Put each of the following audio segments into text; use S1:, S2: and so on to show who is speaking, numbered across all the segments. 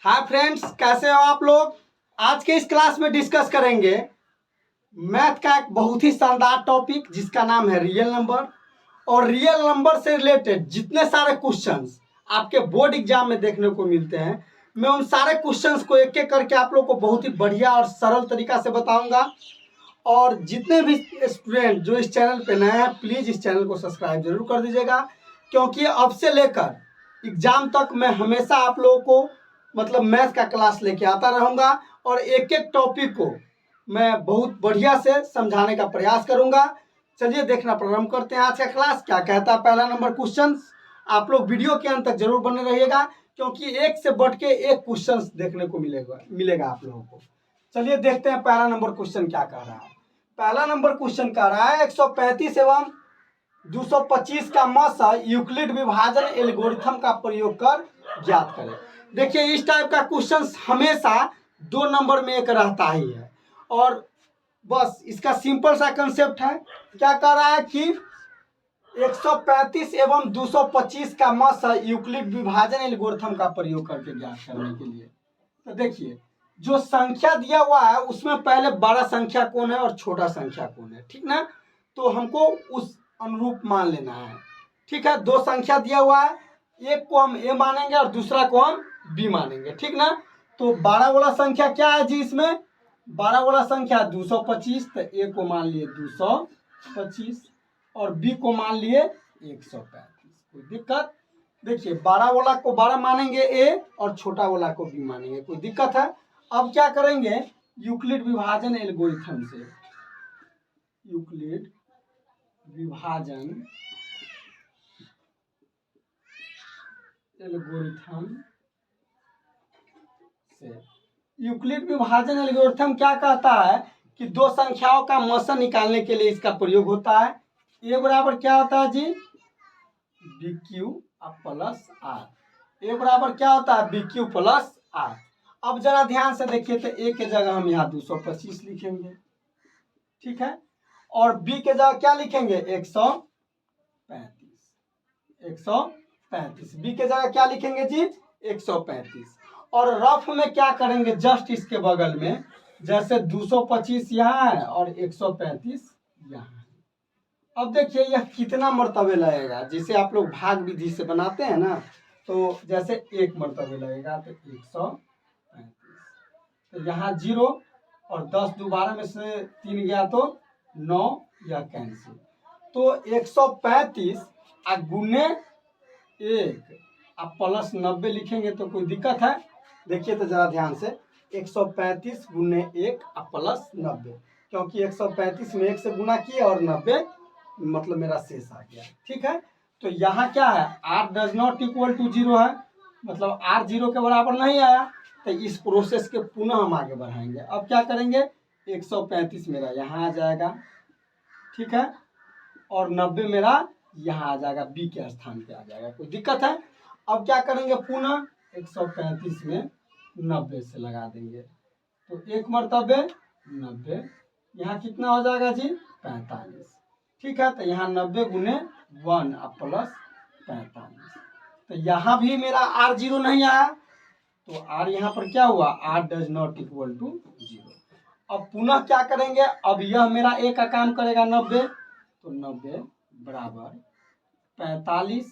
S1: Hi friends, कैसे हो आप लोग। आज के इस क्लास में डिस्कस करेंगे मैथ का एक बहुत ही शानदार टॉपिक जिसका नाम है रियल नंबर। और रियल नंबर से रिलेटेड जितने सारे क्वेश्चंस आपके बोर्ड एग्जाम में देखने को मिलते हैं, मैं उन सारे क्वेश्चंस को एक एक करके आप लोग को बहुत ही बढ़िया और सरल तरीका से बताऊंगा। और जितने भी स्टूडेंट जो इस चैनल पे नए हैं, प्लीज़ इस चैनल को सब्सक्राइब जरूर कर दीजिएगा, क्योंकि अब से लेकर एग्जाम तक मैं हमेशा आप लोगों को मतलब मैथ का क्लास लेके आता रहूँगा और एक एक टॉपिक को मैं बहुत बढ़िया से समझाने का प्रयास करूँगा। चलिए देखना प्रारंभ करते हैं आज का क्लास क्या कहता है। पहला नंबर क्वेश्चन, आप लोग वीडियो के अंत तक जरूर बने रहिएगा, क्योंकि एक से बढ़ के एक क्वेश्चन देखने को मिलेगा आप लोगों को। चलिए देखते हैं पहला नंबर क्वेश्चन क्या कह रहा है। पहला नंबर क्वेश्चन कह रहा है 135 एवं 225 का मसा यूक्लिड विभाजन एल्गोरिथम का प्रयोग कर ज्ञात करें। देखिए, इस टाइप का क्वेश्चन हमेशा 2 नंबर में एक रहता ही है, और बस इसका सिंपल सा कंसेप्ट है। क्या कह रहा है कि 135 एवं 225 का मसा यूक्लिड विभाजन एल्गोरिथम का प्रयोग करके ज्ञात करने के लिए। तो देखिए, जो संख्या दिया हुआ है उसमें पहले बड़ा संख्या कौन है और छोटा संख्या कौन है, ठीक ना। तो हमको उस अनुरूप मान लेना है, ठीक है। 2 संख्या दिया हुआ है, एक को हम ए मानेंगे और दूसरा को हम बी मानेंगे, ठीक ना। तो 12 वाला संख्या क्या है जी, इसमें 12 वाला संख्या 225, तो ए को मान लिए 225 और बी को मान लिए 135। कोई दिक्कत? देखिए, 12 वाला को 12 मानेंगे ए और छोटा वाला को बी मानेंगे, कोई दिक्कत है? अब क्या करेंगे, यूक्लिड विभाजन एल्गोरिथम से, यूक्लिड विभाजन एल्गोरिथम से। यूक्लिड विभाजन एल्गोरिथम क्या कहता है कि 2 संख्याओं का मसा निकालने के लिए इसका प्रयोग होता है। ए बराबर क्या होता है जी, बी क्यू प्लस आर। ए बराबर क्या होता है, बी क्यू प्लस आर। अब जरा ध्यान से देखिए, तो ए के जगह हम यहाँ 225 लिखेंगे, ठीक है। और बी के जगह क्या लिखेंगे, 135। बी के जगह क्या लिखेंगे जी, 135। और रफ में क्या करेंगे, जस्ट इसके बगल में जैसे 225 यहाँ है और 135 यहाँ है। अब देखिए यह कितना मर्तबे लगेगा, जिसे आप लोग भाग विधि से बनाते हैं ना, तो जैसे 1 मर्तबे लगेगा तो 135। तो यहाँ 0 और 10 दोबारा में से 3 गया तो 9, यह कैंसिल। तो 135 गुने 1 आप प्लस 90 लिखेंगे तो कोई दिक्कत है? देखिए तो जरा ध्यान से, 135 गुने 1 प्लस 90, क्योंकि 135 में 1 से गुना किया और 90 मतलब मेरा शेष आ गया, ठीक है। तो यहाँ क्या है, r does not equal to 0 है, मतलब r 0 के बराबर नहीं आया। तो इस प्रोसेस के पुनः हम आगे बढ़ाएंगे। अब क्या करेंगे, 135 मेरा यहाँ आ जाएगा, ठीक है, और 90 मेरा यहाँ आ जाएगा, बी के स्थान पे आ जाएगा, कोई दिक्कत है? अब क्या करेंगे, पुनः 135 में 90 से लगा देंगे, तो 1 मर्तबे 90, यहाँ कितना हो जाएगा जी, 45, ठीक है। तो यहाँ 90 गुने 1 प्लस 45। तो यहाँ भी मेरा r 0 नहीं आया, तो r यहाँ पर क्या हुआ, r does not equal to 0। अब पुनः क्या करेंगे, अब यह मेरा a का काम करेगा 90, तो 90 बराबर 45,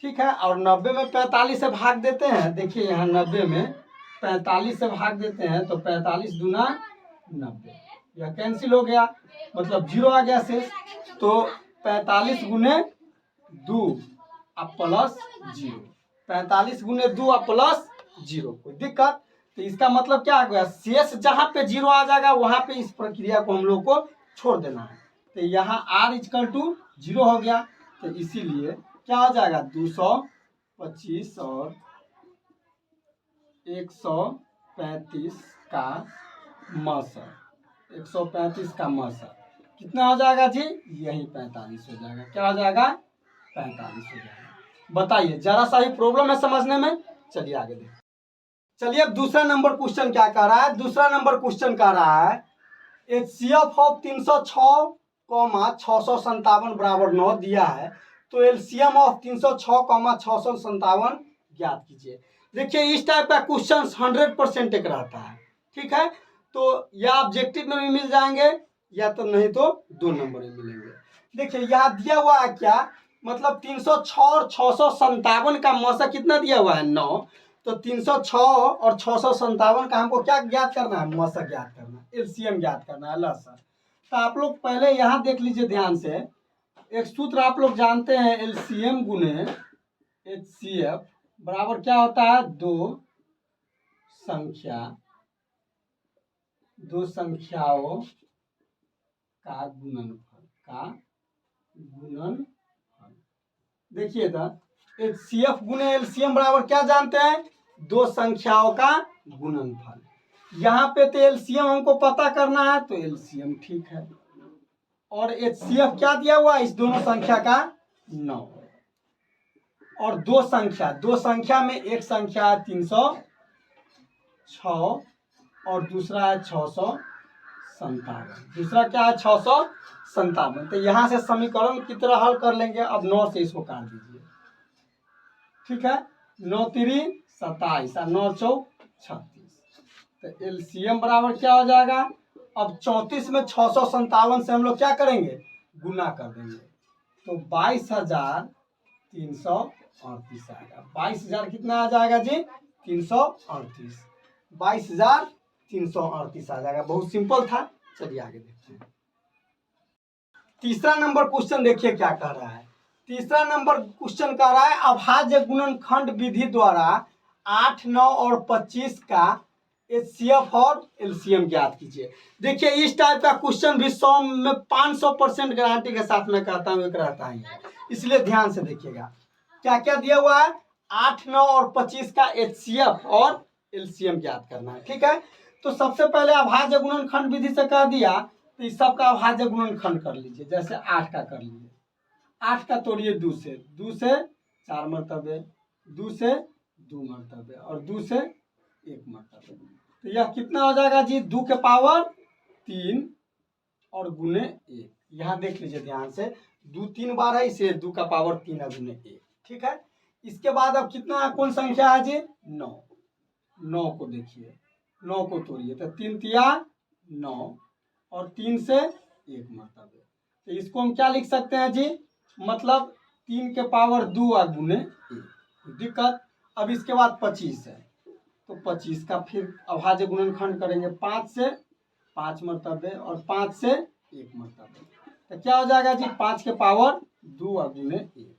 S1: ठीक है। और 90 में 45 से भाग देते हैं, देखिए यहाँ 90 में 45 से भाग देते हैं तो 45 दूना 90, यह कैंसिल हो गया, मतलब 0 आ गया शेष। तो 45 गुने 2 प्लस 0, 45 गुने 2 प्लस 0, कोई दिक्कत? तो इसका मतलब क्या आ गया, शेष जहाँ पे 0 आ जाएगा वहाँ पे इस प्रक्रिया को हम लोग को छोड़ देना है। तो यहाँ r इक्वल टू 0 हो गया, तो इसीलिए क्या हो जाएगा, 225 और 135 का मसा, 135 का मसा कितना हो जाएगा जी, यही 45 हो जाएगा। क्या हो जाएगा, 45 हो जाएगा। बताइए, जरा सा ही प्रॉब्लम है समझने में। चलिए आगे देखिए। चलिए अब दूसरा नंबर क्वेश्चन क्या कह रहा है। दूसरा नंबर क्वेश्चन कह रहा है HCF ऑफ 306, 657 बराबर 9 दिया है, तो एलसीएम ऑफ 306, 657 ज्ञात कीजिए। देखिए इस टाइप का क्वेश्चन 100% एक रहता है, ठीक है। तो या ऑब्जेक्टिव में भी मिल जाएंगे या तो नहीं तो 2 नंबर में मिलेंगे। देखिए यहाँ दिया हुआ है क्या, मतलब 306 और 657 का मौसा कितना दिया हुआ है 9, तो 306 और 657 का हमको क्या ज्ञात करना है, मौसा ज्ञात करना है, एलसीएम ज्ञात करना है लसा। तो आप लोग पहले यहाँ देख लीजिए ध्यान से, एक सूत्र आप लोग जानते हैं, एलसीएम गुने एचसीएफ बराबर क्या होता है, दो संख्याओं का गुणनफल। देखिएगा एचसीएफ गुने एलसीएम बराबर क्या जानते हैं, दो संख्याओं का गुणनफल। यहाँ पे तो एलसीएम हमको पता करना है तो एलसीएम ठीक है, और एचसीएफ क्या दिया हुआ है इस दोनों संख्या का 9, और दो संख्या में एक संख्या है 306 और दूसरा है 657, दूसरा क्या है 657। तो यहाँ से समीकरण की तरह हल कर लेंगे। अब 9 से इसको काट दीजिए, ठीक है, 9 3 27 और 9 4 36, तो एलसीएम बराबर क्या हो जाएगा। अब 34 में 657 से हम लोग क्या करेंगे, गुना कर देंगे, तो 22,338 आएगा। 22,000 कितना आ जाएगा जी, 338, 22,338 आ जाएगा। बहुत सिंपल था, चलिए आगे देखते हैं। तीसरा नंबर क्वेश्चन देखिए क्या कह रहा है। तीसरा नंबर क्वेश्चन कह रहा है अभाज्य गुणनखंड विधि द्वारा 8, 9 और 25 का एचसीएफ और एलसीएम ज्ञात कीजिए। देखिए इस टाइप का क्वेश्चन भी 100 में 500% गारंटी के साथ मैं कहता हूँ एक रहता है, इसलिए ध्यान से देखिएगा क्या क्या दिया हुआ है। 8, 9 और 25 का एचसीएफ और एलसीएम ज्ञात करना है, ठीक है। तो सबसे पहले अभाज्य गुणनखंड विधि से कह दिया, तो इस सब का अभाज्य गुणनखंड कर लीजिए। जैसे 8 का कर लीजिए, 8 का तोड़िए 2 से, 2 से 4 मरतबे, 2 से 2 मरतबे और 2 से 1 मरतबे, तो यह कितना हो जाएगा जी, 2 के पावर 3 और गुने 1। यहाँ देख लीजिए ध्यान से, 2 3 बार है, इसे 2 का पावर 3 है गुने 1, ठीक है। इसके बाद अब कितना कौन संख्या है जी, 9। 9 को देखिए, 9 को तोड़िए, तो 3 तिया 9 और 3 से 1 मरतबे, तो इसको हम क्या लिख सकते हैं जी, मतलब 3 के पावर 2 और गुने 1, दिक्कत। अब इसके बाद 25 है, तो 25 का फिर अभाज्य गुणनखंड करेंगे, 5 से 5 मरतबे और 5 से 1 मरतबे, तो क्या हो जाएगा जी, 5 के पावर 2 और गुने 1।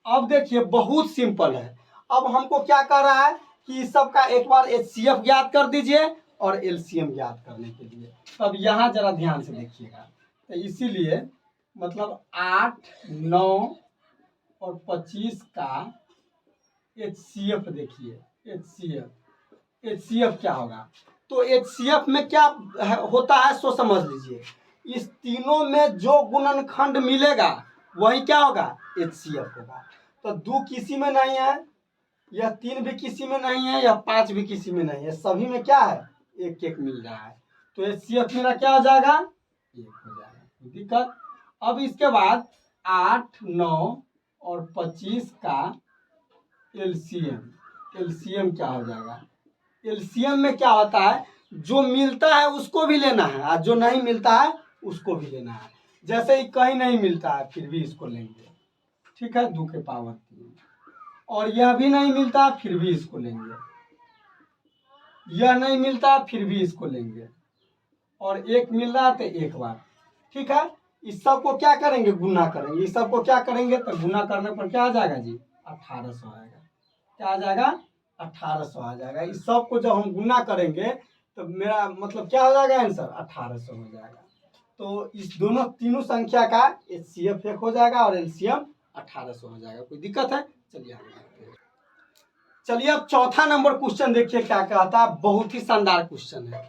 S1: अब देखिए बहुत सिंपल है। अब हमको क्या कर रहा है कि इस सब का एक बार एचसीएफ ज्ञात कर दीजिए और एलसीएम ज्ञात करने के लिए। तब यहाँ जरा ध्यान से देखिएगा, तो इसीलिए मतलब 8, 9 और 25 का एचसीएफ देखिए, एचसीएफ क्या होगा, तो एचसीएफ में क्या होता है सो समझ लीजिए। इस तीनों में जो गुणनखंड मिलेगा वही क्या होगा, एचसीएफ होगा। तो 2 किसी में नहीं है, यह 3 भी किसी में नहीं है, यह 5 भी किसी में नहीं है, सभी में क्या है, एक एक मिल रहा है, तो एचसीएफ मेरा क्या हो जाएगा, 1 हो जाएगा, दिक्कत। अब इसके बाद 8, 9 और 25 का एलसीएम क्या हो जाएगा। एलसीएम में क्या होता है, जो मिलता है उसको भी लेना है और जो नहीं मिलता है उसको भी लेना है। जैसे ही कहीं नहीं मिलता है फिर भी इसको लेंगे, ठीक है, 2 के पावर 3, और यह भी नहीं मिलता फिर भी इसको लेंगे, यह नहीं मिलता फिर भी इसको लेंगे, और एक मिल रहा है तो एक बार, ठीक है। इस सब को क्या करेंगे, गुना करेंगे, इस सब को क्या करेंगे, तो गुना करने पर क्या आ जाएगा जी, 1800 आएगा। क्या आ जाएगा, 1800 आ जाएगा। इस सब को जब हम गुना करेंगे तो मेरा मतलब क्या हो जाएगा, आंसर 1800 हो जाएगा। तो इस दोनों तीनों संख्या का एचसीएफ 1 हो जाएगा और एलसीएम 1800 हो जाएगा। कोई दिक्कत है, चलिए आगे बढ़ते हैं। चलिए अब चौथा नंबर क्वेश्चन देखिए क्या कहता है, बहुत ही शानदार क्वेश्चन है।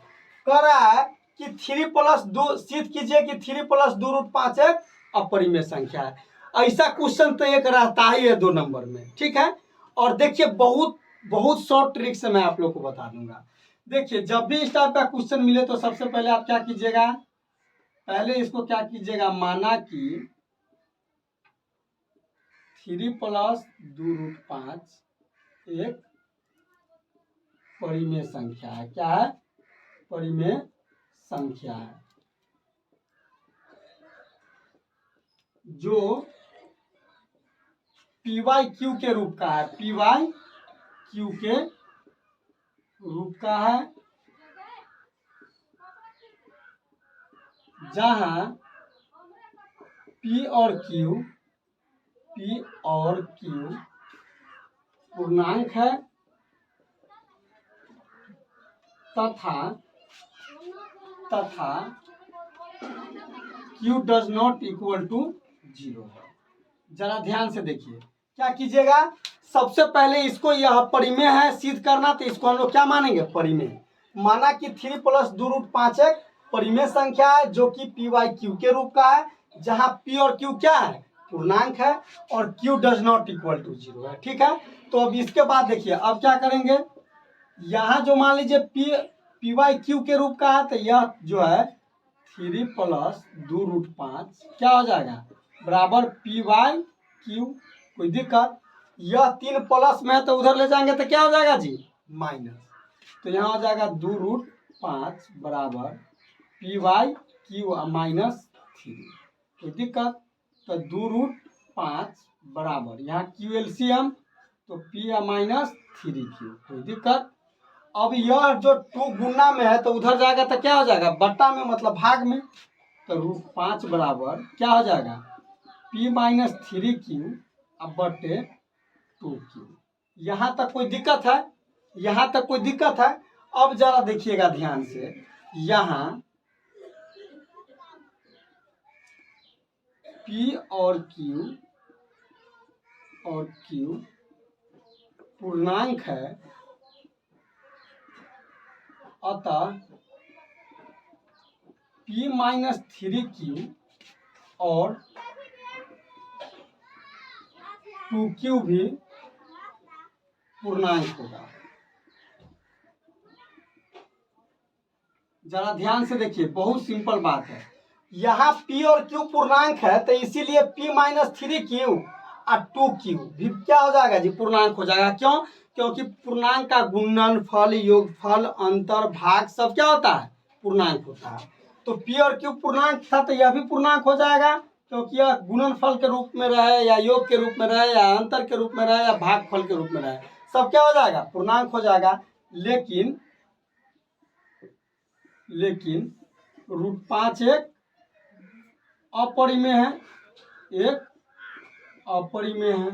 S1: कह रहा है कि 3+2 सिद्ध कीजिए कि 3+2√5 एक अपरिमेय संख्या है। ऐसा क्वेश्चन तो एक रहता ही है 2 नंबर में, ठीक है। और देखिए बहुत बहुत शॉर्ट ट्रिक से मैं आप लोग को बता दूंगा। देखिए जब भी इस टाइप का क्वेश्चन मिले तो सबसे पहले आप क्या कीजिएगा, पहले इसको क्या कीजिएगा, माना कि 3+2√5 एक परिमेय संख्या है। क्या है? परिमेय संख्या है जो पी वाई क्यू के रूप का है, पी वाई क्यू के रूप का है, जहां पी और क्यू पूर्णांक है तथा Q does not equal to 0 है। जरा ध्यान से देखिए, क्या कीजिएगा, सबसे पहले इसको, यह परिमेय है सिद्ध करना, तो इसको हम लोग क्या मानेंगे? परिमेय। माना कि 3 + 2√5 एक परिमेय संख्या है जो कि पी वाई क्यू के रूप का है, जहां पी और क्यू क्या है? पूर्णांक है, और Q does not equal to 0 है। ठीक है, तो अब इसके बाद देखिए, अब क्या करेंगे, यहाँ जो मान लीजिए पी वाई क्यू के रूप का है, तो यह जो है 3 + 2√5 क्या हो जाएगा? बराबर पी वाई क्यू। कोई दिक्कत? यह 3 प्लस में है तो उधर ले जाएंगे तो क्या हो जाएगा जी? माइनस। तो यहाँ हो जाएगा 2√5 बराबर पी वाई क्यू -3। कोई दिक्कत? तो 2√5 बराबर यहाँ क्यू एलसीएम, तो पी -3 क्यू। कोई दिक्कत? अब यह जो 2 गुना में है तो उधर जाएगा तो क्या हो जाएगा? बट्टा में, मतलब भाग में। तो √5 बराबर क्या हो जाएगा? P - 3Q अब बटे 2Q। यहाँ तक कोई दिक्कत है? यहाँ तक कोई दिक्कत है? अब जरा देखिएगा ध्यान से, यहाँ P और Q पूर्णांक है, अतः P - 3Q और 2Q भी पूर्णांक होगा। जरा ध्यान से देखिए, बहुत सिंपल बात है। यहाँ P और Q पूर्णांक है तो इसीलिए P - 3Q और 2Q भी क्या हो जाएगा जी? पूर्णांक हो जाएगा। क्यों? क्योंकि पूर्णांक का गुणनफल, योगफल, अंतर, भाग सब क्या होता है? पूर्णांक होता है। तो P और Q पूर्णांक था तो यह भी पूर्णांक हो जाएगा, क्योंकि यह गुणनफल के रूप में रहे या योग के रूप में रहे या अंतर के रूप में रहे या भागफल के रूप में रहे, सब क्या हो जाएगा? पूर्णांक हो जाएगा। लेकिन √5 एक अपरिमेय है,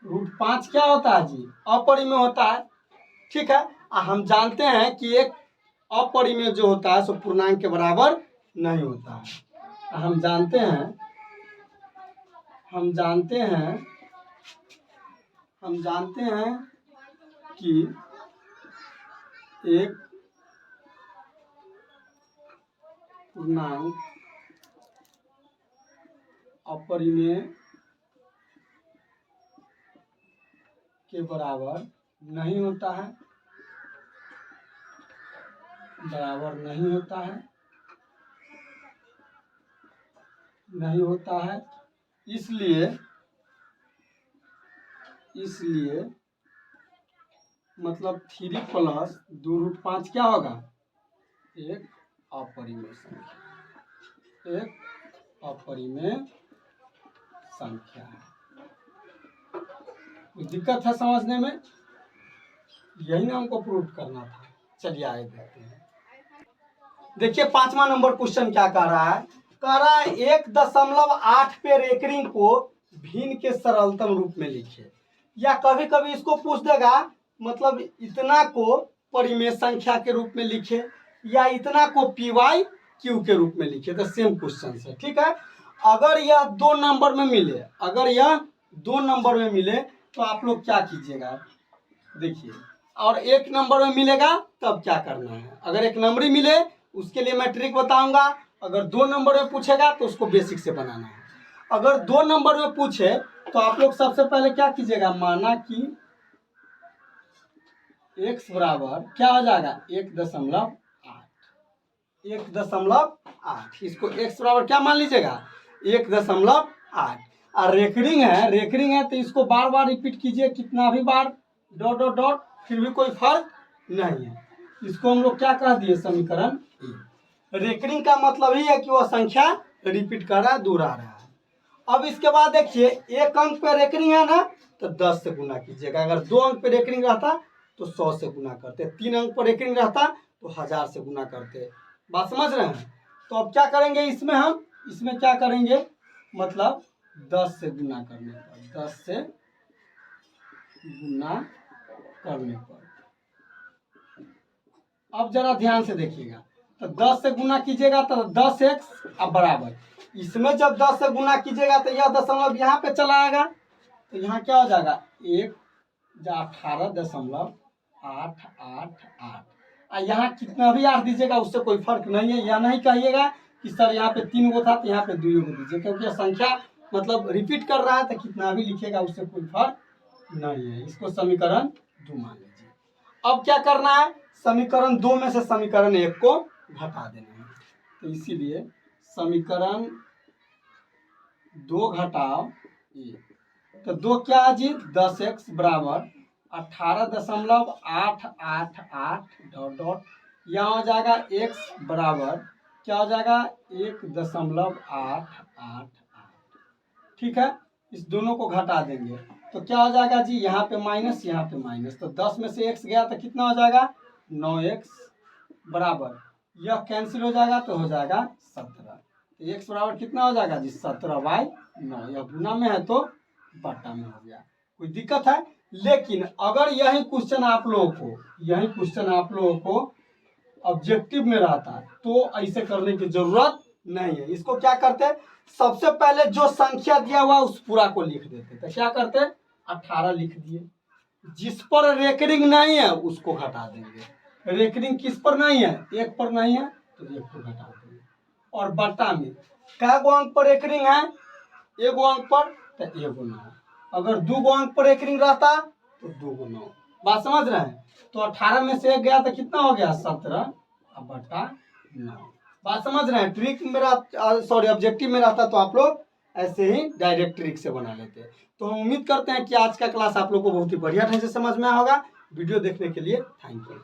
S1: √5 क्या होता है जी? अपरिमेय होता है। ठीक है, हम जानते हैं कि एक अपरिमेय जो होता है सो पूर्णांक के बराबर नहीं होता है। हम जानते हैं कि एक पूर्णांक अपरिमेय के बराबर नहीं होता है, नहीं होता है। इसलिए मतलब 3 + 2√5 क्या होगा? एक अपरिमेय संख्या है। कोई दिक्कत है समझने में? यही ना हमको प्रूव करना था। चलिए आगे देखते हैं। देखिए 5वां नंबर क्वेश्चन क्या कह रहा है? कह रहा है 1.8 पे रेकरिंग को भिन्न के सरलतम रूप में लिखे, या कभी कभी इसको पूछ देगा, मतलब इतना को परिमेय संख्या के रूप में लिखे या इतना को पी वाई क्यू के रूप में लिखे। तो सेम क्वेश्चन है। ठीक है, अगर यह 2 नंबर में मिले, तो आप लोग क्या कीजिएगा? देखिए, और 1 नंबर में मिलेगा तब क्या करना है? अगर 1 नंबर ही मिले उसके लिए मैं ट्रिक बताऊंगा। अगर 2 नंबर में पूछेगा तो उसको बेसिक से बनाना है। अगर 2 नंबर में पूछे तो आप लोग सबसे पहले क्या कीजिएगा? माना कि x बराबर क्या हो जाएगा? 1.8। इसको x बराबर क्या मान लीजिएगा? 1.8। और रेकरिंग है तो इसको बार बार रिपीट कीजिए, कितना भी बार, ... फिर भी कोई फर्क नहीं है। इसको हम लोग क्या कह दिए, समीकरण ए। रेकरिंग का मतलब ही है कि वह संख्या रिपीट कर रहा है, दोहरा रहा है। अब इसके बाद देखिए, एक अंक पे रेकरिंग है ना, तो 10 से गुना कीजिएगा। अगर 2 अंक पे रेकरिंग रहता तो 100 से गुना करते, 3 अंक पर रेकरिंग रहता तो 1000 से गुना करते। बात समझ रहे हैं। तो अब क्या करेंगे इसमें, हम इसमें क्या करेंगे, मतलब 10 से गुना करने पर, 10 से गुना करने पर। अब जरा ध्यान से देखिएगा, तो 10 से गुना कीजिएगा तो 10x अब बराबर, इसमें जब 10 से गुना कीजिएगा तो यह दशमलव यहाँ पे चला आएगा, तो यहाँ क्या हो जाएगा 18.888। यहाँ कितना भी 8 दीजिएगा उससे कोई फर्क नहीं है। यह नहीं कहिएगा कि सर यहाँ पे 3 गो था तो यहाँ पे 2 गो दीजिए, क्योंकि यह संख्या मतलब रिपीट कर रहा है, तो कितना भी लिखिएगा उससे कोई फर्क नहीं है। इसको समीकरण 2 मान लीजिए। अब क्या करना है, समीकरण 2 में से समीकरण 1 को घटा देना है। तो इसीलिए समीकरण 2 घटाओ 1, तो 2 क्या है जी, 10x बराबर 18.888 डॉट डॉट, यहाँ हो जाएगा x बराबर क्या हो जाएगा 1.888। ठीक है, इस दोनों को घटा देंगे तो क्या हो जाएगा जी, यहाँ पे माइनस यहाँ पे माइनस, तो 10 में से x गया तो कितना हो जाएगा 9x बराबर, यह कैंसिल हो जाएगा तो हो जाएगा 17। तो x बराबर कितना हो जाएगा जी 17/9, यह गुना में है तो बट्टा में हो गया। कोई दिक्कत है। लेकिन अगर यही क्वेश्चन आप लोगों को ऑब्जेक्टिव में रहता तो ऐसे करने की जरूरत नहीं है। इसको क्या करते, सबसे पहले जो संख्या दिया हुआ उस पूरा को लिख देते। तो क्या करते 18 लिख दिए, जिस पर रेकरिंग नहीं है उसको घटा देंगे। रेकरिंग किस पर नहीं है, 1 पर नहीं है तो 1 को घटा देंगे। और बट्टा में क्या गो अंक पर रेकरिंग है, 1 अंक पर तो 1 9, अगर 2 अंक पर रेकरिंग रहता तो 2 9। बात समझ रहे हैं। तो 18 में से 1 गया तो कितना हो गया 17 बट्टा 9। बात समझ रहे हैं। ट्रिक मेरा सॉरी ऑब्जेक्टिव में रहता तो आप लोग ऐसे ही डायरेक्ट ट्रिक से बना लेते। तो हम उम्मीद करते हैं कि आज का क्लास आप लोग को बहुत ही बढ़िया ढंग से समझ में आया होगा। वीडियो देखने के लिए थैंक यू।